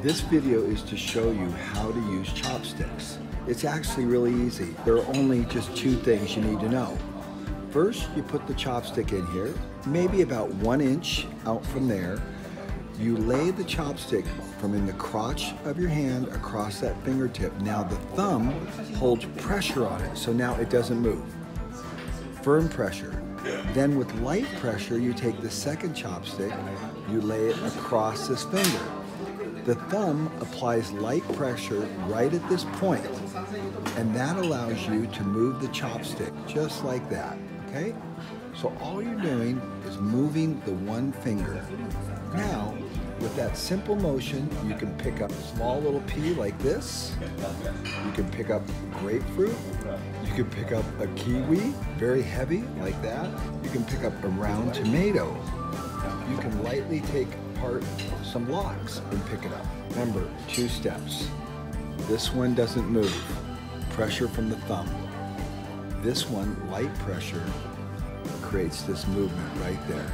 This video is to show you how to use chopsticks. It's actually really easy. There are only just two things you need to know. First, you put the chopstick in here, maybe about 1 inch out from there. You lay the chopstick from in the crotch of your hand across that fingertip. Now the thumb holds pressure on it, so now it doesn't move. Firm pressure. Then with light pressure, you take the second chopstick, you lay it across this finger. The thumb applies light pressure right at this point, and that allows you to move the chopstick just like that, okay? So all you're doing is moving the one finger. Now, with that simple motion, you can pick up a small little pea like this. You can pick up grapefruit. You can pick up a kiwi, very heavy like that. You can pick up a round tomato. You can lightly take apart some logs and pick it up. Remember, 2 steps. This one doesn't move. Pressure from the thumb. This one, light pressure, creates this movement right there.